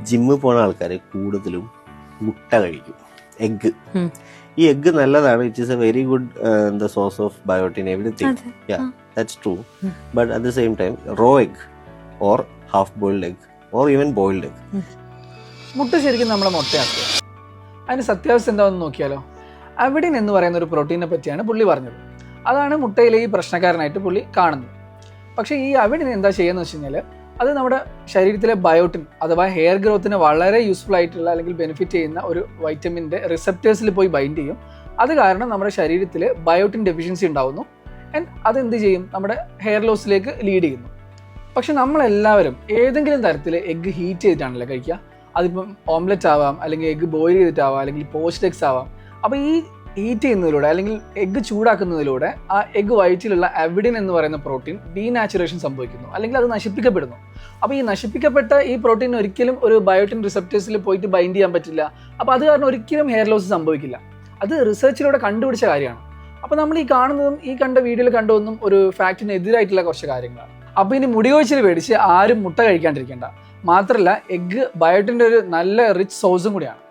ജിമ്മിൽ പോണ ആൾക്കാർ കൂടുതലും മുട്ട കഴിക്കും, എഗ്ഗ്. ഈ എഗ്ഗ് നല്ലതാണ്, it is A very good source of biotin, everything. That's true. But at the same time, raw egg or half-boiled egg or even boiled egg. മുട്ട ശരിക്കും നമ്മളെ മുട്ടയാക്കുക. അതിന് സത്യാവസ്ഥ എന്താണെന്ന് നോക്കിയാലോ. അവിഡിൻ എന്ന് പറയുന്ന ഒരു പ്രോട്ടീനെ പറ്റിയാണ് പുള്ളി പറഞ്ഞത്. അതാണ് മുട്ടയിലെ ഈ പ്രശ്നക്കാരനായിട്ട് പുള്ളി കാണുന്നത്. പക്ഷേ ഈ അവിഡിൻ എന്താ ചെയ്യുന്നത് വെച്ച് കഴിഞ്ഞാൽ അത് നമ്മുടെ ശരീരത്തിലെ ബയോട്ടിൻ അഥവാ ഹെയർ ഗ്രോത്തിന് വളരെ യൂസ്ഫുൾ ആയിട്ടുള്ള അല്ലെങ്കിൽ ബെനിഫിറ്റ് ചെയ്യുന്ന ഒരു വൈറ്റമിൻ്റെ റിസപ്റ്റേഴ്സിൽ പോയി ബൈൻഡ് ചെയ്യും. അത് കാരണം നമ്മുടെ ശരീരത്തിൽ ബയോട്ടിൻ ഡെഫിഷ്യൻസി ഉണ്ടാകുന്നു. ആൻഡ് അതെന്ത് ചെയ്യും, നമ്മുടെ ഹെയർ ലോസിലേക്ക് ലീഡ് ചെയ്യുന്നു. പക്ഷെ നമ്മളെല്ലാവരും ഏതെങ്കിലും തരത്തിൽ എഗ്ഗ് ഹീറ്റ് ചെയ്തിട്ടാണല്ലോ കഴിക്കുക. അതിപ്പം ഓംലെറ്റ് ആവാം, അല്ലെങ്കിൽ എഗ്ഗ് ബോയിൽ ചെയ്തിട്ടാവാം, അല്ലെങ്കിൽ പോസ്റ്റ് എഗ്സ് ആവാം. അപ്പോൾ ഈ ഹീറ്റ് ചെയ്യുന്നതിലൂടെ അല്ലെങ്കിൽ എഗ്ഗ് ചൂടാക്കുന്നതിലൂടെ ആ എഗ്ഗ് വൈറ്റിലുള്ള അവിഡിൻ എന്ന് പറയുന്ന പ്രോട്ടീൻ ഡീനാച്ചുറേഷൻ സംഭവിക്കുന്നു, അല്ലെങ്കിൽ അത് നശിപ്പിക്കപ്പെടുന്നു. അപ്പോൾ ഈ നശിപ്പിക്കപ്പെട്ട ഈ പ്രോട്ടീൻ ഒരിക്കലും ഒരു ബയോട്ടിൻ റിസപ്റ്റേഴ്സിൽ പോയിട്ട് ബൈൻഡ് ചെയ്യാൻ പറ്റില്ല. അപ്പോൾ അത് കാരണം ഒരിക്കലും ഹെയർ ലോസ് സംഭവിക്കില്ല. അത് റിസർച്ചിലൂടെ കണ്ടുപിടിച്ച കാര്യമാണ്. അപ്പോൾ നമ്മൾ ഈ കാണുന്നതും ഈ കണ്ട വീഡിയോയിൽ കണ്ടതൊന്നും ഒരു ഫാക്റ്റിന് എതിരായിട്ടുള്ള കുറച്ച് കാര്യങ്ങളാണ്. അപ്പോൾ ഇനി മുടി കൊഴിച്ചിൽ പേടിച്ച് ആരും മുട്ട കഴിക്കാണ്ടിരിക്കേണ്ട. മാത്രമല്ല എഗ്ഗ് ബയോട്ടിൻ്റെ ഒരു നല്ല റിച്ച് സോഴ്സും കൂടിയാണ്.